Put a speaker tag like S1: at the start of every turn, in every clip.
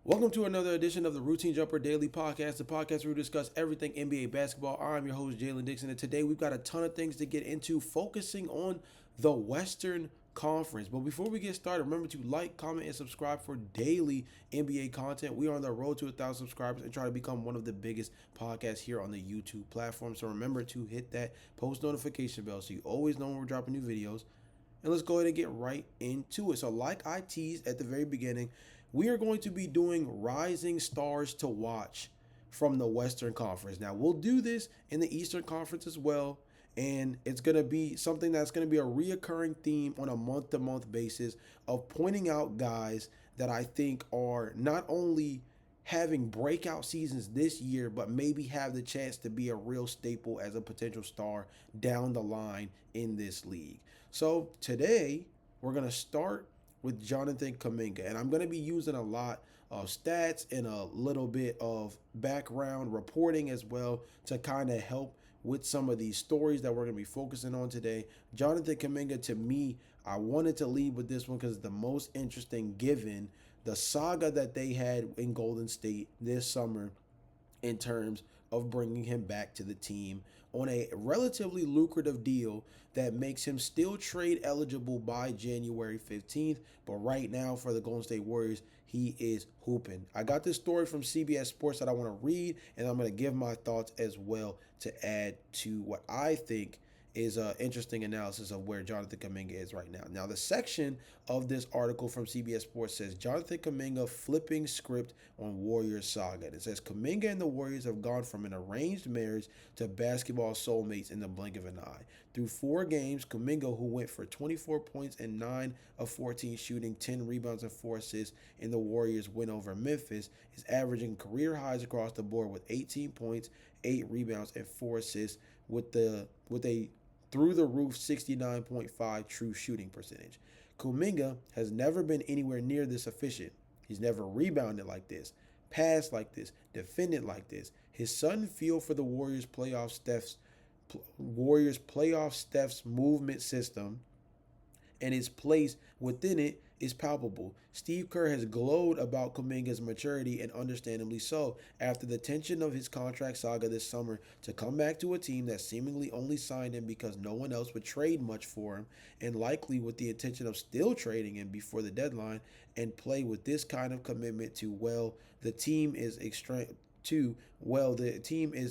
S1: Welcome to another edition of the Routine Jumper Daily Podcast, the podcast where we discuss everything NBA basketball. I'm your host, Jalen Dixon, and today we've got a ton of things to get into, focusing on the Western Conference. But before we get started, remember to like, comment, and subscribe for daily NBA content. We are on the road to 1,000 subscribers and try to become one of the biggest podcasts here on the YouTube platform. So remember to hit that post notification bell so you always know when we're dropping new videos. And let's go ahead and get right into it. So like I teased at the very beginning, we are going to be doing rising stars to watch from the Western Conference. Now, we'll do this in the Eastern Conference as well, and it's going to be something that's going to be a reoccurring theme on a month-to-month basis of pointing out guys that I think are not only having breakout seasons this year, but maybe have the chance to be a real staple as a potential star down the line in this league. So today, we're going to start with Jonathan Kuminga. And I'm going to be using a lot of stats and a little bit of background reporting as well to kind of help with some of these stories that we're going to be focusing on today. Jonathan Kuminga, to me, I wanted to lead with this one because it's the most interesting given the saga that they had in Golden State this summer in terms of bringing him back to the team on a relatively lucrative deal that makes him still trade eligible by January 15th. But right now, for the Golden State Warriors, he is hooping. I got this story from CBS Sports that I want to read, and I'm going to give my thoughts as well to add to what I think is an interesting analysis of where Jonathan Kuminga is right now. Now, the section of this article from CBS Sports says Jonathan Kuminga flipping script on Warriors saga. It says Kuminga and the Warriors have gone from an arranged marriage to basketball soulmates in the blink of an eye. Through 4 games, Kuminga, who went for 24 points and 9 of 14 shooting, 10 rebounds and 4 assists in the Warriors win over Memphis, is averaging career highs across the board with 18 points, 8 rebounds, and 4 assists with a through the roof 69.5 true shooting percentage. Kuminga has never been anywhere near this efficient. He's never rebounded like this, passed like this, defended like this. His sudden feel for the Warriors playoff Steph's movement system and his place within it is palpable. Steve Kerr has glowed about Kuminga's maturity, and understandably so, after the tension of his contract saga this summer to come back to a team that seemingly only signed him because no one else would trade much for him, and likely with the intention of still trading him before the deadline, and play with this kind of commitment to the team is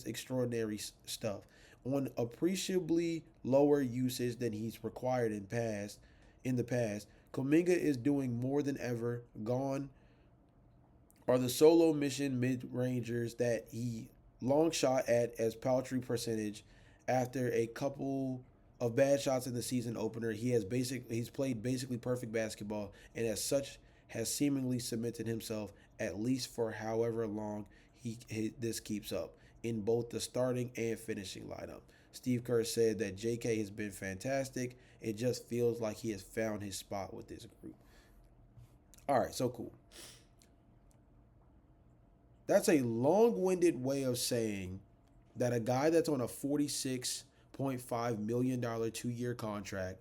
S1: extraordinary stuff on appreciably lower usage than he's required in the past. Kuminga is doing more than ever. Gone are the solo mission mid-rangers that he long shot at as paltry percentage. After a couple of bad shots in the season opener, he's played basically perfect basketball, and as such has seemingly cemented himself, at least for however long this keeps up, in both the starting and finishing lineup. Steve Kerr said that JK has been fantastic. It just feels like he has found his spot with this group. All right, so cool. That's a long-winded way of saying that a guy that's on a $46.5 million 2-year contract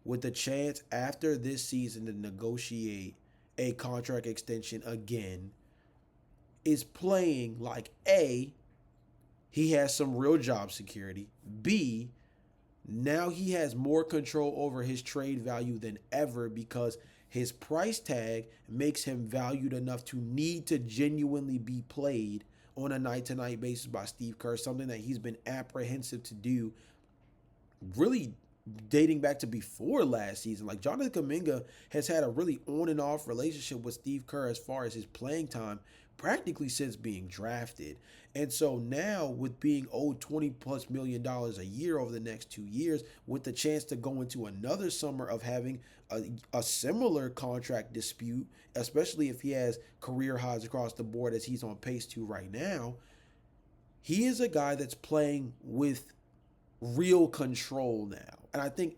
S1: with the chance after this season to negotiate a contract extension again is playing like A, he has some real job security, B, now he has more control over his trade value than ever because his price tag makes him valued enough to need to genuinely be played on a night-to-night basis by Steve Kerr, something that he's been apprehensive to do really dating back to before last season. Like, Jonathan Kuminga has had a really on and off relationship with Steve Kerr as far as his playing time practically since being drafted. And so now, with being owed $20+ million a year over the next 2 years, with the chance to go into another summer of having a similar contract dispute, especially if he has career highs across the board as he's on pace to right now, he is a guy that's playing with real control now. And I think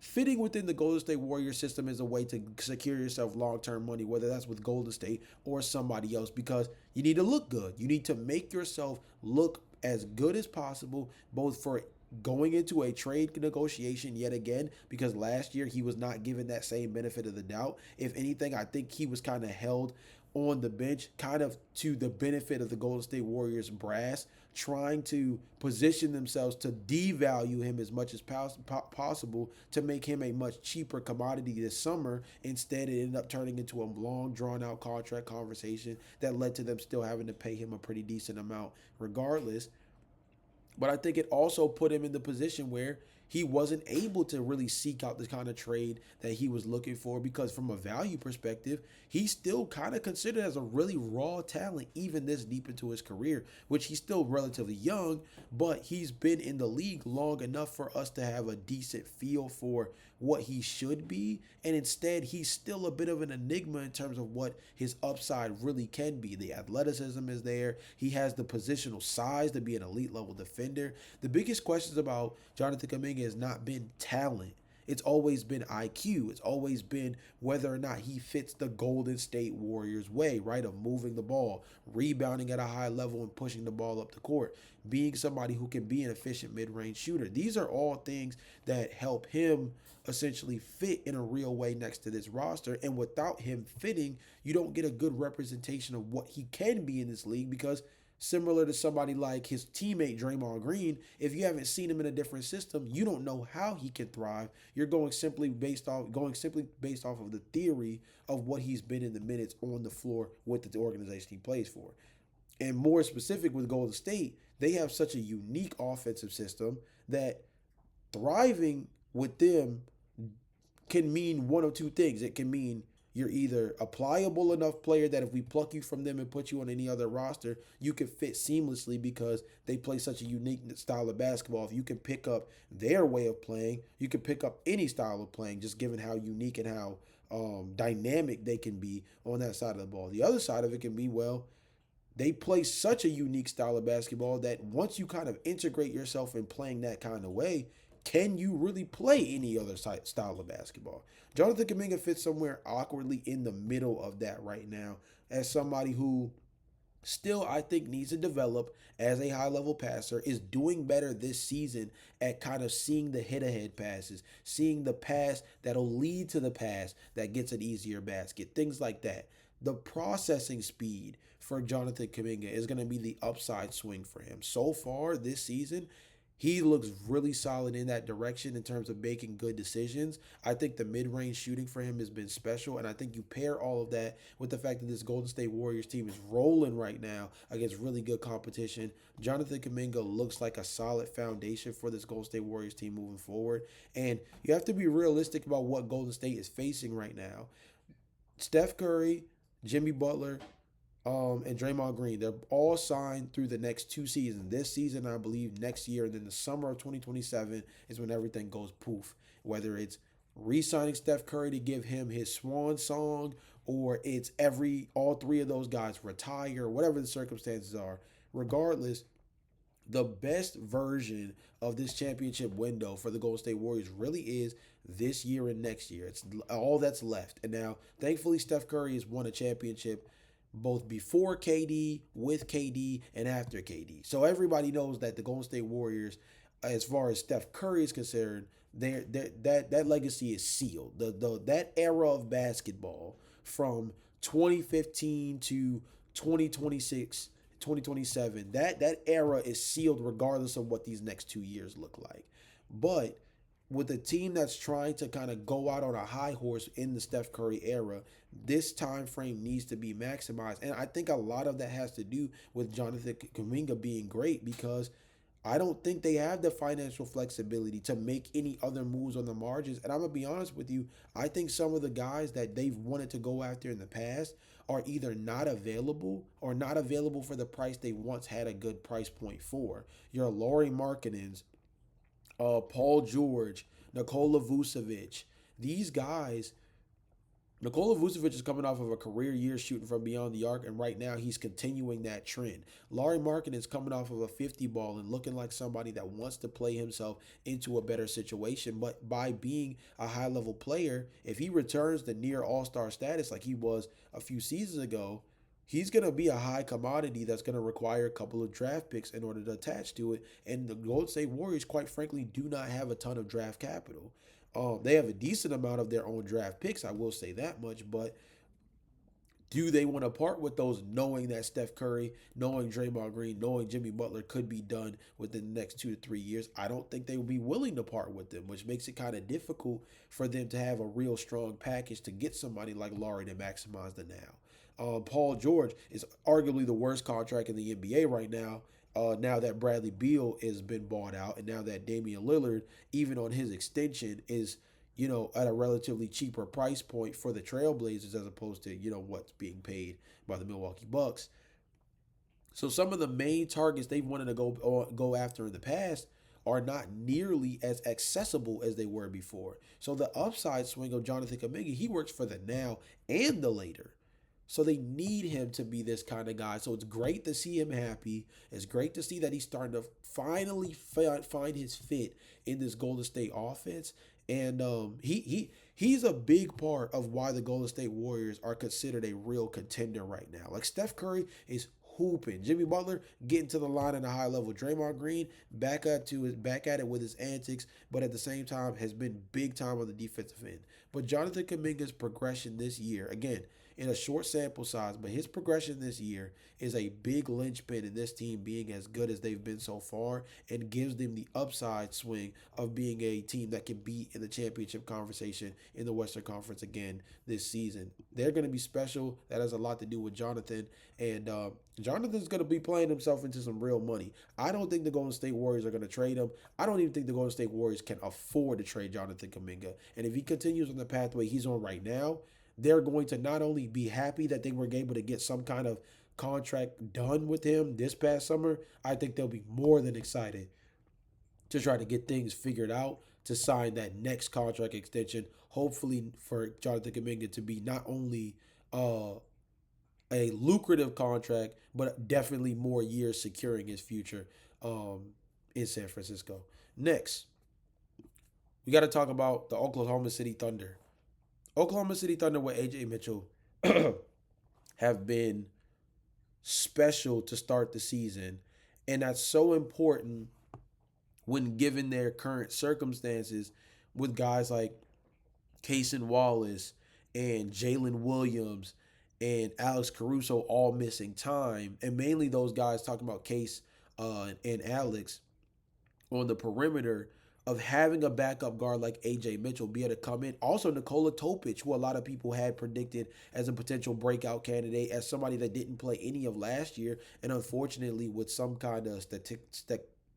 S1: fitting within the Golden State Warrior system is a way to secure yourself long-term money, whether that's with Golden State or somebody else, because you need to look good. You need to make yourself look as good as possible, both for going into a trade negotiation yet again, because last year he was not given that same benefit of the doubt. If anything, I think he was kind of held on the bench, kind of to the benefit of the Golden State Warriors brass, trying to position themselves to devalue him as much as possible to make him a much cheaper commodity this summer. Instead, it ended up turning into a long, drawn-out contract conversation that led to them still having to pay him a pretty decent amount regardless. But I think it also put him in the position where he wasn't able to really seek out the kind of trade that he was looking for because from a value perspective, he's still kind of considered as a really raw talent even this deep into his career, which he's still relatively young, but he's been in the league long enough for us to have a decent feel for what he should be. And instead, he's still a bit of an enigma in terms of what his upside really can be. The athleticism is there. He has the positional size to be an elite level defender. The biggest questions about Jonathan Kuminga has not been talent. It's always been IQ. It's always been whether or not he fits the Golden State Warriors way, right? Of moving the ball, rebounding at a high level and pushing the ball up the court, being somebody who can be an efficient mid-range shooter. These are all things that help him essentially fit in a real way next to this roster. And without him fitting, you don't get a good representation of what he can be in this league because similar to somebody like his teammate Draymond Green, if you haven't seen him in a different system, you don't know how he can thrive. You're going simply based off of the theory of what he's been in the minutes on the floor with the organization he plays for. And more specific with Golden State, they have such a unique offensive system that thriving with them can mean one of two things. It can mean you're either a pliable enough player that if we pluck you from them and put you on any other roster, you can fit seamlessly because they play such a unique style of basketball. If you can pick up their way of playing, you can pick up any style of playing, just given how unique and how dynamic they can be on that side of the ball. The other side of it can be, well, they play such a unique style of basketball that once you kind of integrate yourself in playing that kind of way, can you really play any other style of basketball? Jonathan Kuminga fits somewhere awkwardly in the middle of that right now as somebody who still I think needs to develop as a high-level passer, is doing better this season at kind of seeing the hit-ahead passes, seeing the pass that'll lead to the pass that gets an easier basket, things like that. The processing speed for Jonathan Kuminga is going to be the upside swing for him. So far this season, he looks really solid in that direction in terms of making good decisions. I think the mid-range shooting for him has been special, and I think you pair all of that with the fact that this Golden State Warriors team is rolling right now against really good competition. Jonathan Kuminga looks like a solid foundation for this Golden State Warriors team moving forward, and you have to be realistic about what Golden State is facing right now. Steph Curry, Jimmy Butler, and Draymond Green, they're all signed through the next 2 seasons. This season, I believe, next year, and then the summer of 2027 is when everything goes poof. Whether it's re-signing Steph Curry to give him his swan song, or it's all three of those guys retire, whatever the circumstances are. Regardless, the best version of this championship window for the Golden State Warriors really is this year and next year. It's all that's left. And now, thankfully, Steph Curry has won a championship both before KD, with KD, and after KD. So everybody knows that the Golden State Warriors, as far as Steph Curry is concerned, that legacy is sealed. That era of basketball from 2015 to 2026, 2027, that era is sealed regardless of what these next 2 years look like. But with a team that's trying to kind of go out on a high horse in the Steph Curry era, this time frame needs to be maximized. And I think a lot of that has to do with Jonathan Kuminga being great because I don't think they have the financial flexibility to make any other moves on the margins. And I'm going to be honest with you, I think some of the guys that they've wanted to go after in the past are either not available or not available for the price they once had a good price point for. Your Lauri Markkanens, Paul George, Nikola Vucevic. These guys, Nikola Vucevic is coming off of a career year shooting from beyond the arc, and right now he's continuing that trend. Lauri Markkanen is coming off of a 50 ball and looking like somebody that wants to play himself into a better situation. But by being a high-level player, if he returns to near all-star status like he was a few seasons ago, he's going to be a high commodity that's going to require a couple of draft picks in order to attach to it. And the Golden State Warriors, quite frankly, do not have a ton of draft capital. They have a decent amount of their own draft picks, I will say that much, but Do they want to part with those, knowing that Steph Curry, knowing Draymond Green, knowing Jimmy Butler could be done within the next 2 to 3 years? I don't think they would be willing to part with them, which makes it kind of difficult for them to have a real strong package to get somebody like Lauri to maximize the now. Paul George is arguably the worst contract in the NBA right now. Now that Bradley Beal has been bought out, and now that Damian Lillard, even on his extension, is at a relatively cheaper price point for the Trailblazers as opposed to what's being paid by the Milwaukee Bucks. So some of the main targets they've wanted to go after in the past are not nearly as accessible as they were before. So the upside swing of Jonathan Kuminga, he works for the now and the later. So they need him to be this kind of guy. So it's great to see him happy. It's great to see that he's starting to finally find his fit in this Golden State offense. And he's a big part of why the Golden State Warriors are considered a real contender right now. Like, Steph Curry is hooping. Jimmy Butler getting to the line at a high level. Draymond Green back at it with his antics, but at the same time has been big time on the defensive end. But Jonathan Kuminga's progression this year, again, in a short sample size, but his progression this year is a big linchpin in this team being as good as they've been so far, and gives them the upside swing of being a team that can be in the championship conversation in the Western Conference again this season. They're going to be special. That has a lot to do with Jonathan, and Jonathan's going to be playing himself into some real money. I don't think the Golden State Warriors are going to trade him. I don't even think the Golden State Warriors can afford to trade Jonathan Kuminga. And if he continues on the pathway he's on right now, they're going to not only be happy that they were able to get some kind of contract done with him this past summer, I think they'll be more than excited to try to get things figured out to sign that next contract extension, hopefully for Jonathan Kuminga to be not only a lucrative contract, but definitely more years securing his future in San Francisco. Next, we got to talk about the Oklahoma City Thunder. Oklahoma City Thunder with Ajay Mitchell have been special to start the season. And that's so important when given their current circumstances, with guys like Cason Wallace and Jalen Williams and Alex Caruso all missing time. And mainly those guys, talking about Case and Alex on the perimeter, of having a backup guard like Ajay Mitchell be able to come in. Also, Nikola Topic, who a lot of people had predicted as a potential breakout candidate, as somebody that didn't play any of last year, and unfortunately with some kind of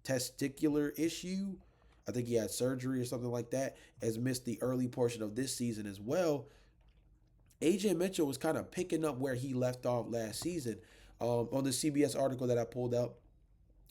S1: testicular issue, I think he had surgery or something like that, has missed the early portion of this season as well. Ajay Mitchell was kind of picking up where he left off last season. On the CBS article that I pulled up,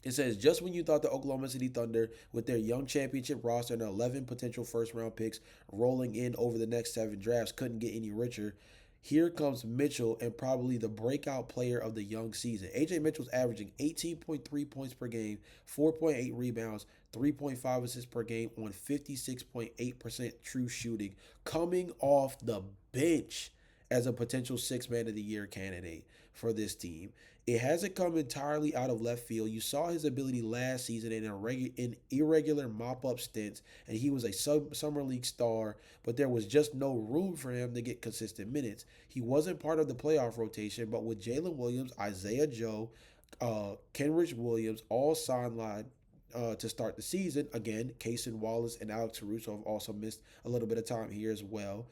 S1: it says, just when you thought the Oklahoma City Thunder, with their young championship roster and 11 potential first-round picks rolling in over the next 7 drafts, couldn't get any richer, here comes Mitchell, and probably the breakout player of the young season. Ajay Mitchell's averaging 18.3 points per game, 4.8 rebounds, 3.5 assists per game on 56.8% true shooting, coming off the bench as a potential 6-man of the year candidate for this team. It hasn't come entirely out of left field. You saw his ability last season in irregular mop-up stints, and he was a summer league star, but there was just no room for him to get consistent minutes. He wasn't part of the playoff rotation, but with Jalen Williams, Isaiah Joe, Kenrich Williams all sidelined to start the season. Again, Cason Wallace and Alex Caruso have also missed a little bit of time here as well.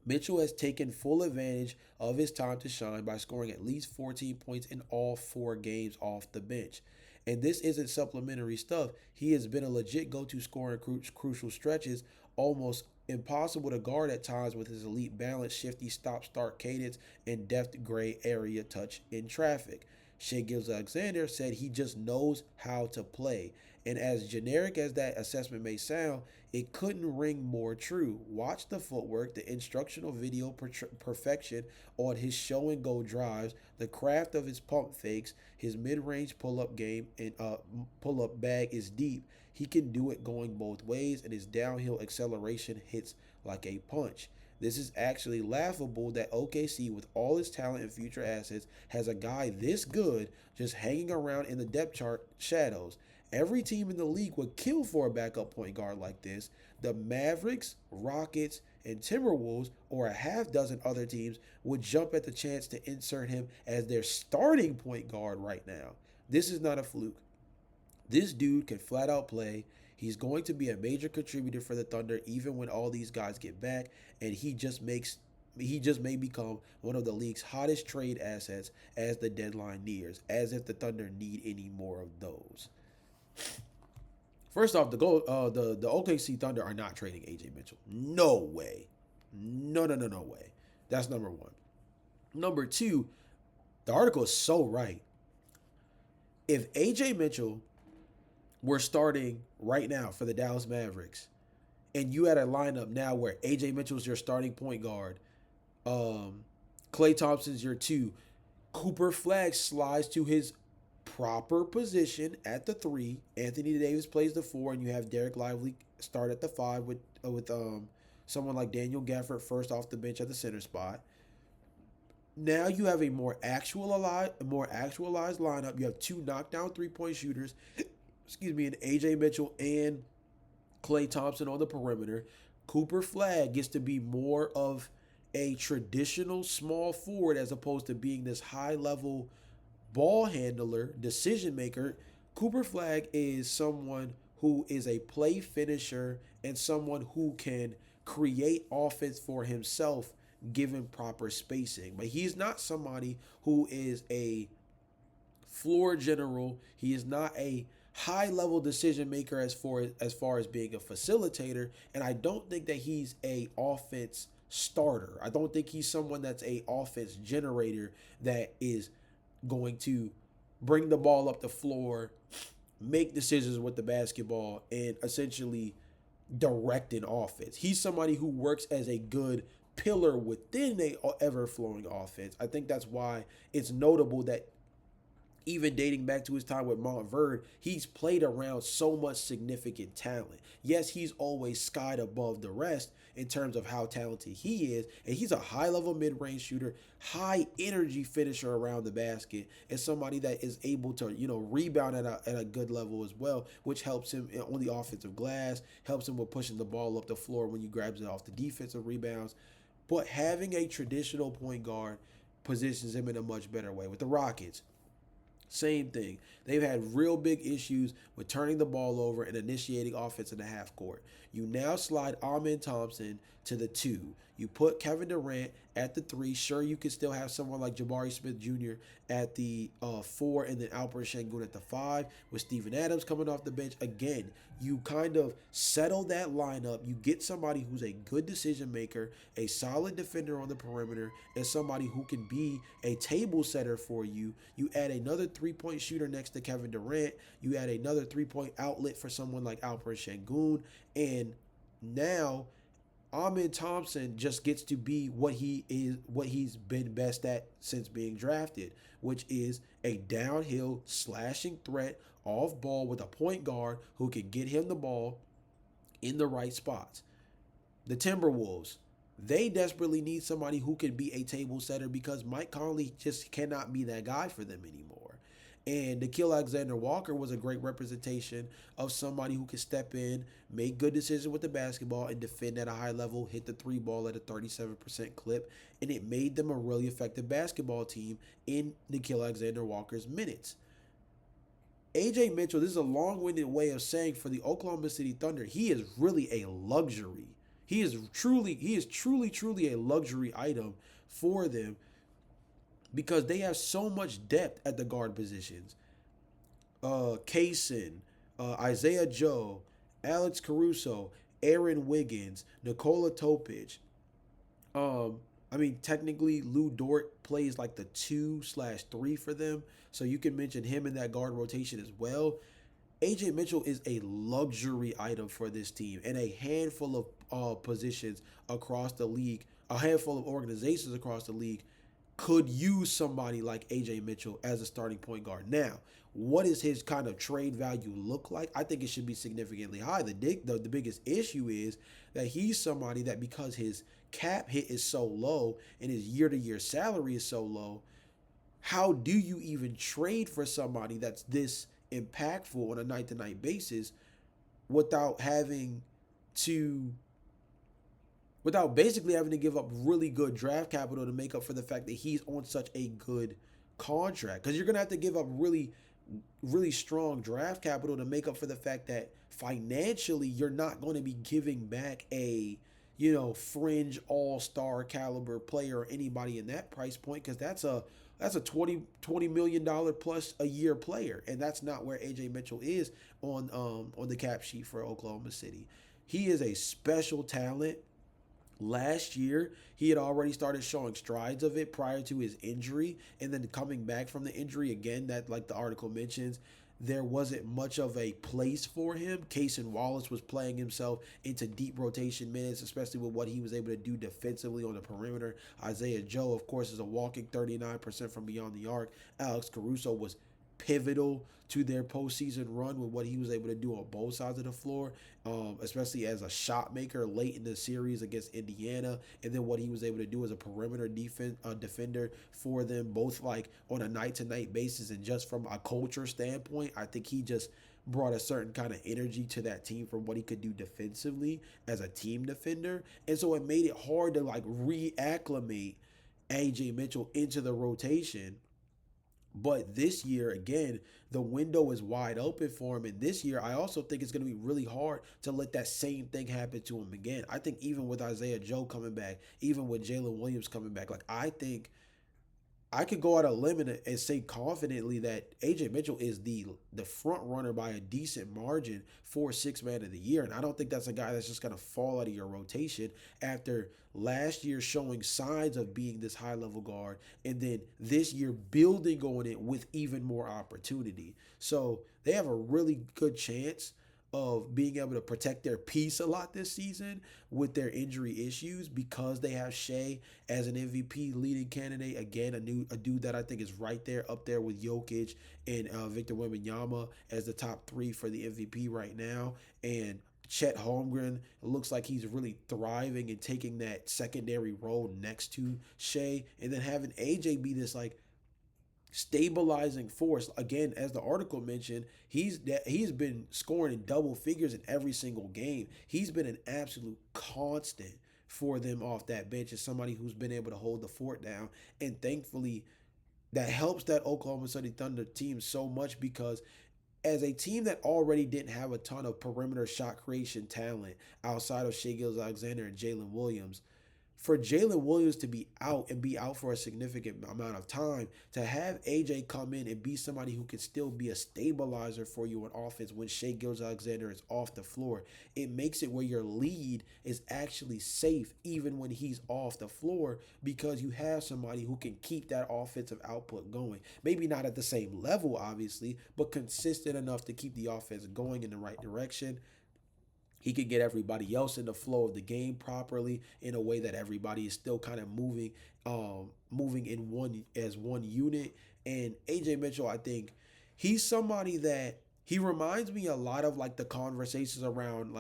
S1: Mitchell has taken full advantage of his time to shine by scoring at least 14 points in all 4 games off the bench. And this isn't supplementary stuff. He has been a legit go-to scorer in crucial stretches, almost impossible to guard at times with his elite balance, shifty stop-start cadence, and deft gray area touch in traffic. Shea Gilgeous-Alexander said he just knows how to play. And as generic as that assessment may sound, it couldn't ring more true. Watch the footwork, the instructional video perfection on his show and go drives, the craft of his pump fakes, his mid-range pull-up game and pull-up bag is deep. He can do it going both ways, and his downhill acceleration hits like a punch. This is actually laughable that OKC, with all its talent and future assets, has a guy this good just hanging around in the depth chart shadows. Every team in the league would kill for a backup point guard like this. The Mavericks, Rockets, and Timberwolves or a half dozen other teams would jump at the chance to insert him as their starting point guard right now. This is not a fluke. This dude can flat out play. He's going to be a major contributor for the Thunder even when all these guys get back, and he just may become one of the league's hottest trade assets as the deadline nears, as if the Thunder need any more of those. First off, the OKC Thunder are not trading AJ Mitchell. No way. No way. That's number one. Number two, the article is so right. If AJ Mitchell were starting right now for the Dallas Mavericks, and you had a lineup now where AJ Mitchell's your starting point guard, Klay Thompson's your two, Cooper Flag slides to his proper position at the three, Anthony Davis plays the four, and you have Derek Lively start at the five with someone like Daniel Gafford first off the bench at the center spot. Now you have a more actualized lineup. You have two knockdown 3-point shooters, and AJ Mitchell and Klay Thompson on the perimeter. Cooper Flag gets to be more of a traditional small forward as opposed to being this high level ball handler, decision maker. Cooper Flag is someone who is a play finisher and someone who can create offense for himself given proper spacing. But he's not somebody who is a floor general. He is not a high level decision maker as far as being a facilitator, and I don't think that he's a offense starter. I don't think he's someone that's a offense generator that is going to bring the ball up the floor, make decisions with the basketball, and essentially direct an offense. He's somebody who works as a good pillar within a ever-flowing offense. I think that's why it's notable that even dating back to his time with Montverde, he's played around so much significant talent. Yes, he's always skied above the rest in terms of how talented he is, and he's a high-level mid-range shooter, high-energy finisher around the basket, and somebody that is able to, rebound at a good level as well, which helps him on the offensive glass, helps him with pushing the ball up the floor when he grabs it off the defensive rebounds. But having a traditional point guard positions him in a much better way. With the Rockets, same thing. They've had real big issues with turning the ball over and initiating offense in the half court. You now slide Amen Thompson to the two. You put Kevin Durant at the three. Sure, you can still have someone like Jabari Smith Jr. at the four, and then Alperen Sengun at the five with Steven Adams coming off the bench. Again, you kind of settle that lineup. You get somebody who's a good decision maker, a solid defender on the perimeter, and somebody who can be a table setter for you. You add another 3-point shooter next to Kevin Durant. You add another 3-point outlet for someone like Alperen Sengun, and now Amen Thompson just gets to be what he's been best at since being drafted, which is a downhill slashing threat off ball with a point guard who can get him the ball in the right spots. The Timberwolves, they desperately need somebody who can be a table setter because Mike Conley just cannot be that guy for them anymore. And Nickeil Alexander-Walker was a great representation of somebody who can step in, make good decisions with the basketball, and defend at a high level, hit the three ball at a 37% clip, and it made them a really effective basketball team in Nickeil Alexander-Walker's minutes. AJ Mitchell, this is a long-winded way of saying for the Oklahoma City Thunder, he is really a luxury. He is truly a luxury item for them, because they have so much depth at the guard positions. Kaysen, Isaiah Joe, Alex Caruso, Aaron Wiggins, Nikola Topic. Technically Lou Dort plays like the 2/3 for them, so you can mention him in that guard rotation as well. AJ Mitchell is a luxury item for this team, and a handful of positions across the league, a handful of organizations across the league could use somebody like AJ Mitchell as a starting point guard. Now, what does his kind of trade value look like? I think it should be significantly high. The biggest issue is that he's somebody that, because his cap hit is so low and his year-to-year salary is so low, how do you even trade for somebody that's this impactful on a night-to-night basis without having to without basically having to give up really good draft capital to make up for the fact that he's on such a good contract. Because you're gonna have to give up really strong draft capital to make up for the fact that financially you're not going to be giving back a fringe all-star caliber player or anybody in that price point, because that's a 20 million dollar plus a year player, and that's not where AJ Mitchell is on the cap sheet for Oklahoma City. He is a special talent. Last year, he had already started showing strides of it prior to his injury, and then coming back from the injury again, that, like the article mentions, there wasn't much of a place for him. Cason Wallace was playing himself into deep rotation minutes, especially with what he was able to do defensively on the perimeter. Isaiah Joe, of course, is a walking 39% from beyond the arc. Alex Caruso was pivotal to their postseason run with what he was able to do on both sides of the floor, especially as a shot maker late in the series against Indiana, and then what he was able to do as a perimeter defender for them, both like on a night-to-night basis and just from a culture standpoint. I think he just brought a certain kind of energy to that team from what he could do defensively as a team defender, and so it made it hard to like reacclimate AJ Mitchell into the rotation. But this year, again, the window is wide open for him. And this year, I also think it's going to be really hard to let that same thing happen to him again. I think even with Isaiah Joe coming back, even with Jalen Williams coming back, like I think I could go out on a limb and say confidently that AJ Mitchell is the front runner by a decent margin for sixth man of the year. And I don't think that's a guy that's just going to fall out of your rotation after last year showing signs of being this high level guard, and then this year building on it with even more opportunity. So they have a really good chance of being able to protect their peace a lot this season with their injury issues, because they have Shea as an MVP leading candidate. Again, a dude that I think is right there up there with Jokic and Victor Wembanyama as the top three for the MVP right now. And Chet Holmgren, it looks like he's really thriving and taking that secondary role next to Shea, and then having AJ be this like stabilizing force. Again, as the article mentioned, he's been scoring in double figures in every single game. He's been an absolute constant for them off that bench as somebody who's been able to hold the fort down. And thankfully, that helps that Oklahoma City Thunder team so much, because as a team that already didn't have a ton of perimeter shot creation talent outside of Shai Gilgeous-Alexander and Jalen Williams, for Jalen Williams to be out and be out for a significant amount of time, to have AJ come in and be somebody who can still be a stabilizer for you on offense when Shai Gilgeous-Alexander is off the floor, it makes it where your lead is actually safe even when he's off the floor, because you have somebody who can keep that offensive output going. Maybe not at the same level, obviously, but consistent enough to keep the offense going in the right direction. He can get everybody else in the flow of the game properly in a way that everybody is still kind of moving in one unit. And AJ Mitchell, I think he's somebody that he reminds me a lot of like the conversations around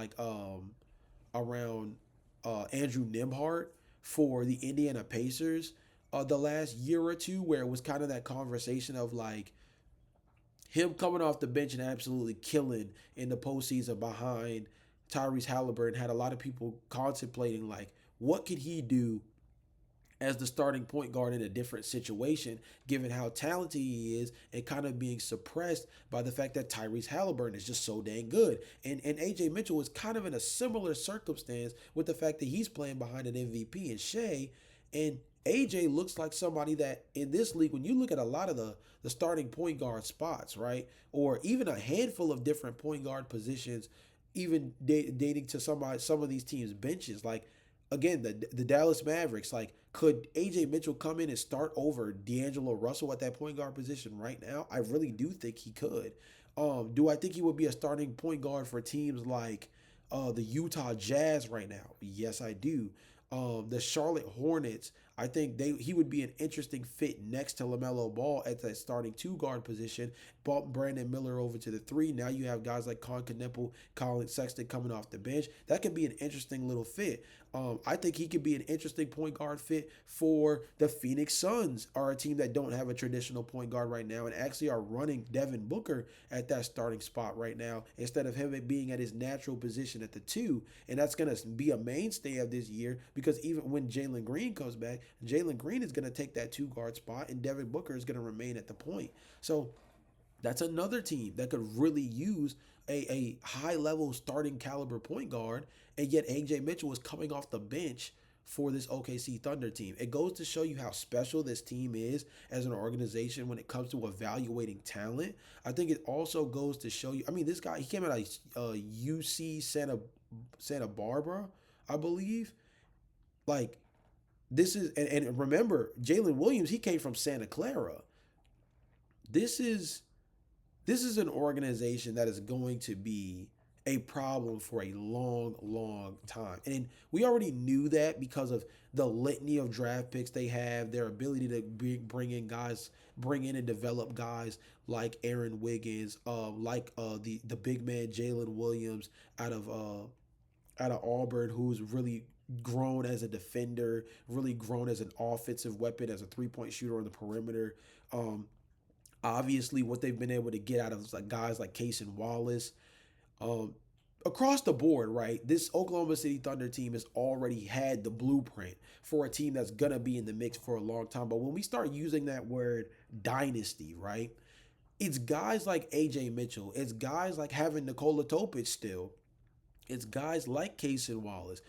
S1: Andrew Nembhard for the Indiana Pacers the last year or two, where it was kind of that conversation of like him coming off the bench and absolutely killing in the postseason behind Tyrese Halliburton. Had a lot of people contemplating like, what could he do as the starting point guard in a different situation, given how talented he is, and kind of being suppressed by the fact that Tyrese Halliburton is just so dang good. And AJ Mitchell is kind of in a similar circumstance with the fact that he's playing behind an MVP in Shea. And AJ looks like somebody that in this league, when you look at a lot of the starting point guard spots, right, or even a handful of different point guard positions, even dating to some of these teams' benches, like again the Dallas Mavericks, like could AJ Mitchell come in and start over D'Angelo Russell at that point guard position right now? I really do think he could. Do I think he would be a starting point guard for teams like the Utah Jazz right now? Yes, I do. The Charlotte Hornets, I think he would be an interesting fit next to LaMelo Ball at that starting two guard position. Bump Brandon Miller over to the three. Now you have guys like Con Kneppel, Colin Sexton coming off the bench. That could be an interesting little fit. I think he could be an interesting point guard fit for the Phoenix Suns, are a team that don't have a traditional point guard right now and actually are running Devin Booker at that starting spot right now instead of him being at his natural position at the two. And that's going to be a mainstay of this year because even when Jalen Green comes back, Jalen Green is going to take that two guard spot and Devin Booker is going to remain at the point. So that's another team that could really use a high level starting caliber point guard, and yet AJ Mitchell is coming off the bench for this OKC Thunder team. It goes to show you how special this team is as an organization when it comes to evaluating talent. I think it also goes to show you. I mean, this guy, he came out of UC Santa Barbara, I believe. Like, this is and remember, Jalen Williams, he came from Santa Clara. This is an organization that is going to be a problem for a long, long time. And we already knew that because of the litany of draft picks they have, their ability to bring in and develop guys like Aaron Wiggins, the big man Jalen Williams out of Auburn, who's really grown as a defender, really grown as an offensive weapon, as a 3-point shooter on the perimeter. Obviously, what they've been able to get out of guys like Cason Wallace, across the board, right? This Oklahoma City Thunder team has already had the blueprint for a team that's gonna be in the mix for a long time. But when we start using that word dynasty, right? It's guys like AJ Mitchell. It's guys like having Nikola Topic still. It's guys like Cason Wallace.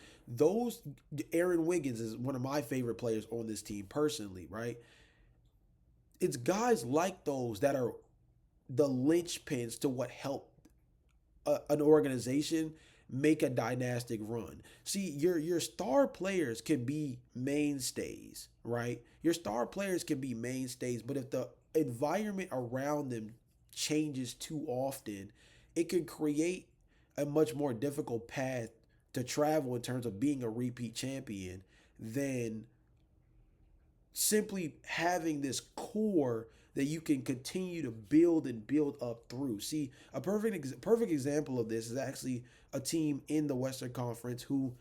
S1: Aaron Wiggins is one of my favorite players on this team personally, right? It's guys like those that are the linchpins to what helped an organization make a dynastic run. See, your star players can be mainstays, right? Your star players can be mainstays, but if the environment around them changes too often, it can create a much more difficult path to travel in terms of being a repeat champion than simply having this core that you can continue to build and build up through. See, a perfect example of this is actually a team in the Western Conference who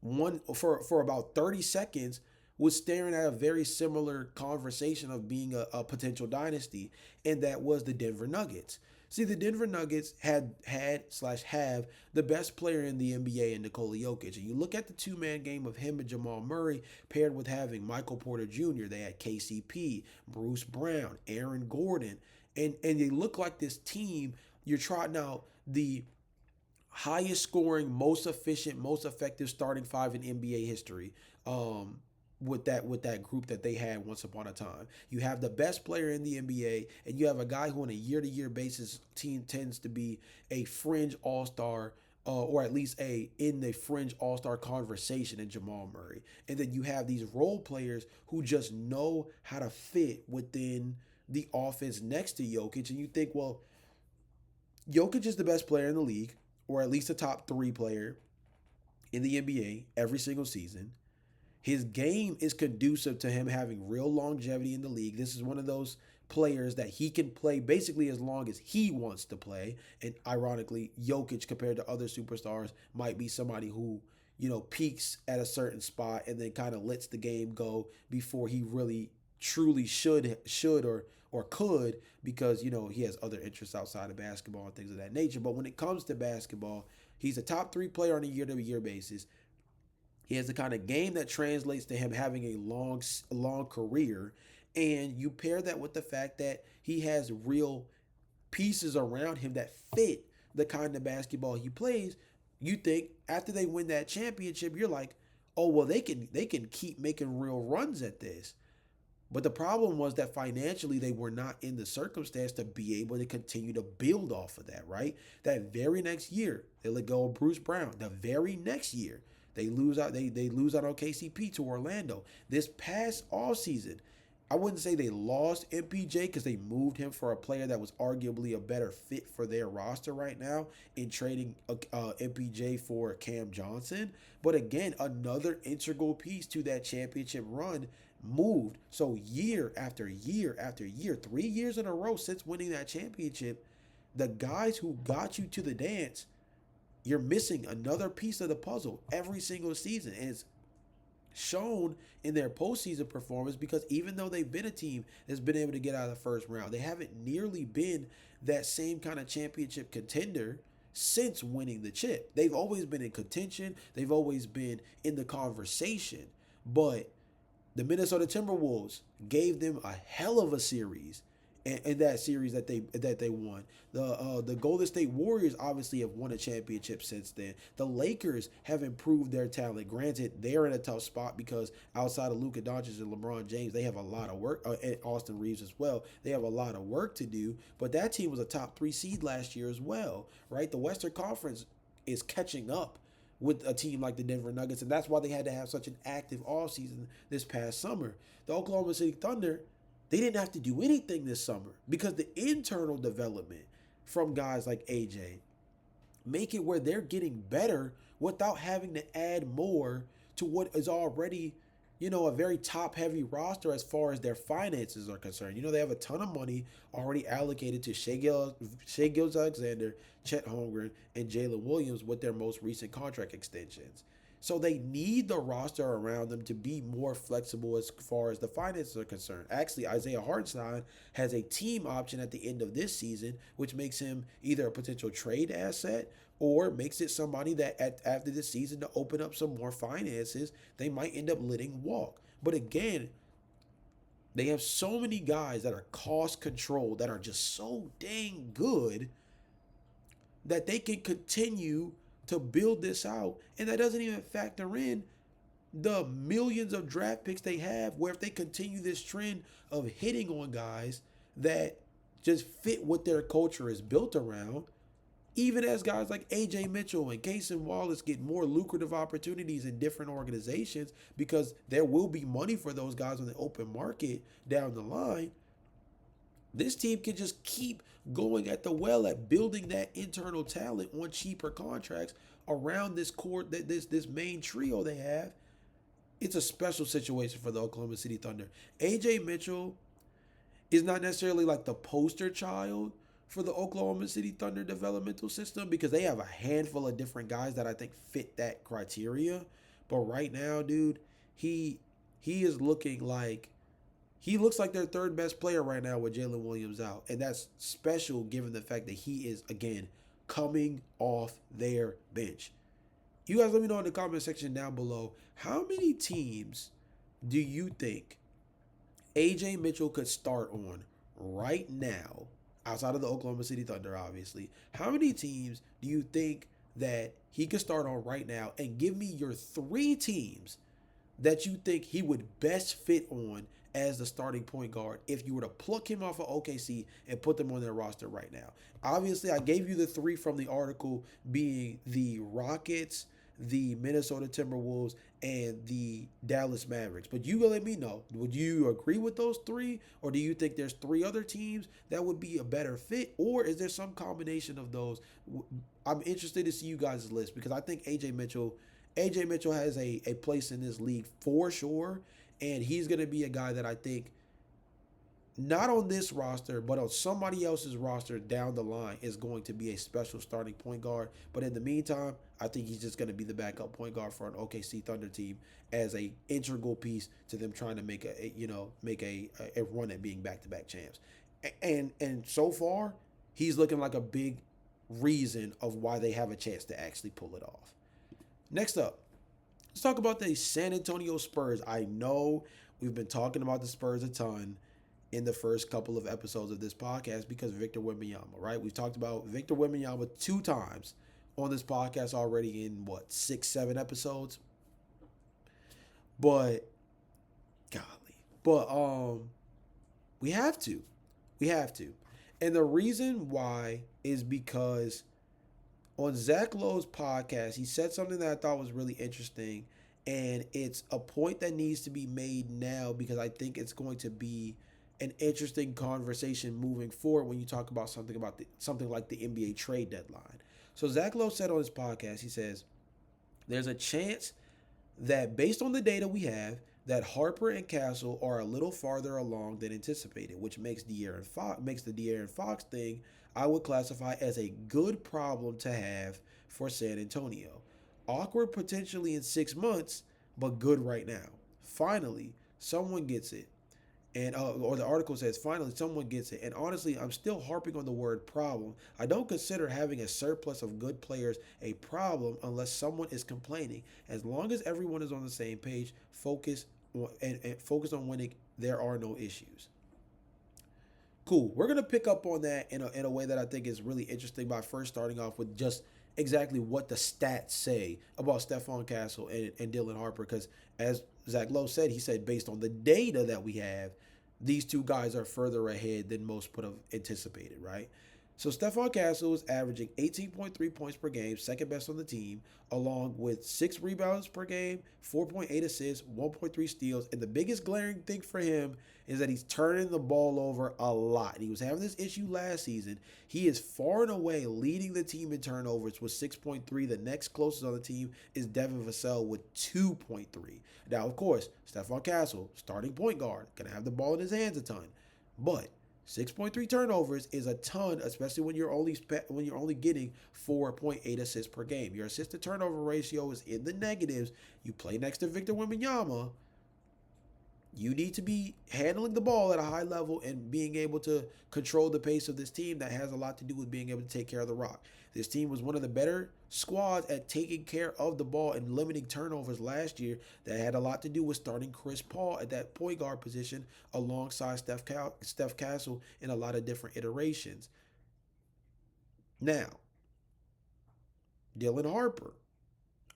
S1: won for about 30 seconds was staring at a very similar conversation of being a potential dynasty, and that was the Denver Nuggets. See, the Denver Nuggets have the best player in the NBA in Nikola Jokic. And you look at the two-man game of him and Jamal Murray paired with having Michael Porter Jr. They had KCP, Bruce Brown, Aaron Gordon. And they look like this team. You're trotting out the highest scoring, most efficient, most effective starting five in NBA history. With that group that they had once upon a time. You have the best player in the NBA, and you have a guy who on a year-to-year basis team tends to be a fringe all-star, or at least in the fringe all-star conversation in Jamal Murray. And then you have these role players who just know how to fit within the offense next to Jokic. And you think, well, Jokic is the best player in the league, or at least a top 3 player in the NBA every single season. His game is conducive to him having real longevity in the league. This is one of those players that he can play basically as long as he wants to play. And ironically, Jokic, compared to other superstars, might be somebody who, peaks at a certain spot and then kind of lets the game go before he really truly should or could, because, he has other interests outside of basketball and things of that nature. But when it comes to basketball, he's a top 3 player on a year-to-year basis. He has the kind of game that translates to him having a long career. And you pair that with the fact that he has real pieces around him that fit the kind of basketball he plays. You think after they win that championship, you're like, oh, well, they can keep making real runs at this. But the problem was that financially they were not in the circumstance to be able to continue to build off of that, right? That very next year, they let go of Bruce Brown. The very next year, they lose out. They lose out on KCP to Orlando. This past offseason, I wouldn't say they lost MPJ because they moved him for a player that was arguably a better fit for their roster right now in trading MPJ for Cam Johnson. But again, another integral piece to that championship run moved. So year after year after year, 3 years in a row since winning that championship, the guys who got you to the dance you're missing another piece of the puzzle every single season. And it's shown in their postseason performance, because even though they've been a team that's been able to get out of the first round, they haven't nearly been that same kind of championship contender since winning the chip. They've always been in contention. They've always been in the conversation. But the Minnesota Timberwolves gave them a hell of a series in that series that they won. The Golden State Warriors obviously have won a championship since then. The Lakers have improved their talent. Granted, they're in a tough spot because outside of Luka Dončić and LeBron James, they have a lot of work, and Austin Reeves as well. They have a lot of work to do, but that team was a top 3 seed last year as well, right? The Western Conference is catching up with a team like the Denver Nuggets, and that's why they had to have such an active offseason this past summer. The Oklahoma City Thunder, they didn't have to do anything this summer because the internal development from guys like AJ make it where they're getting better without having to add more to what is already, a very top-heavy roster as far as their finances are concerned. They have a ton of money already allocated to Shai Gilgeous-Alexander, Chet Holmgren, and Jalen Williams with their most recent contract extensions. So they need the roster around them to be more flexible as far as the finances are concerned. Actually, Isaiah Hartenstein has a team option at the end of this season, which makes him either a potential trade asset or makes it somebody that after this season to open up some more finances, they might end up letting walk. But again, they have so many guys that are cost controlled that are just so dang good that they can continue to build this out. And that doesn't even factor in the millions of draft picks they have, where if they continue this trend of hitting on guys that just fit what their culture is built around, even as guys like Ajay Mitchell and Cason Wallace get more lucrative opportunities in different organizations, because there will be money for those guys on the open market down the line, this team can just keep going at the well at building that internal talent on cheaper contracts around this core, this main trio they have. It's a special situation for the Oklahoma City Thunder. AJ Mitchell is not necessarily like the poster child for the Oklahoma City Thunder developmental system, because they have a handful of different guys that I think fit that criteria. But right now, dude, he looks like their third best player right now with Jalen Williams out. And that's special given the fact that he is, again, coming off their bench. You guys let me know in the comment section down below, how many teams do you think AJ Mitchell could start on right now, outside of the Oklahoma City Thunder, obviously? How many teams do you think that he could start on right now? And give me your 3 teams that you think he would best fit on as the starting point guard if you were to pluck him off of OKC and put them on their roster right now. Obviously, I gave you the 3 from the article, being the Rockets, the Minnesota Timberwolves, and the Dallas Mavericks. But you let me know, would you agree with those 3? Or do you think there's 3 other teams that would be a better fit? Or is there some combination of those? I'm interested to see you guys' list, because I think AJ Mitchell has a place in this league for sure. And he's going to be a guy that I think, not on this roster, but on somebody else's roster down the line, is going to be a special starting point guard. But in the meantime, I think he's just going to be the backup point guard for an OKC Thunder team as a integral piece to them trying to make a run at being back-to-back champs. And so far, he's looking like a big reason of why they have a chance to actually pull it off. Next up, let's talk about the San Antonio Spurs. I know we've been talking about the Spurs a ton in the first couple of episodes of this podcast because Victor Wembanyama, right? We've talked about Victor Wembanyama 2 times on this podcast already in, 6-7 episodes? But, we have to. And the reason why is because on Zach Lowe's podcast, he said something that I thought was really interesting, and it's a point that needs to be made now because I think it's going to be an interesting conversation moving forward when you talk about something like the NBA trade deadline. So Zach Lowe said on his podcast, he says, there's a chance that based on the data we have, that Harper and Castle are a little farther along than anticipated, which makes the De'Aaron Fox thing I would classify as a good problem to have for San Antonio. Awkward potentially in 6 months, but good right now. Finally, someone gets it. And or the article says finally someone gets it. And honestly, I'm still harping on the word problem. I don't consider having a surplus of good players a problem unless someone is complaining. As long as everyone is on the same page, and focus on winning, there are no issues. Cool. We're gonna pick up on that in a way that I think is really interesting by first starting off with just exactly what the stats say about Stephon Castle and Dylan Harper. Because as Zach Lowe said, he said based on the data that we have, these two guys are further ahead than most would have anticipated, right? So Stephon Castle is averaging 18.3 points per game, second best on the team, along with 6 rebounds per game, 4.8 assists, 1.3 steals. And the biggest glaring thing for him is that he's turning the ball over a lot. He was having this issue last season. He is far and away leading the team in turnovers with 6.3. The next closest on the team is Devin Vassell with 2.3. Now, of course, Stephon Castle, starting point guard, going to have the ball in his hands a ton. But 6.3 turnovers is a ton, especially when you're only getting 4.8 assists per game. Your assist to turnover ratio is in the negatives. You play next to Victor Wembanyama. You need to be handling the ball at a high level and being able to control the pace of this team. That has a lot to do with being able to take care of the rock. This team was one of the better squads at taking care of the ball and limiting turnovers last year. That had a lot to do with starting Chris Paul at that point guard position alongside Steph Castle in a lot of different iterations. Now, Dylan Harper,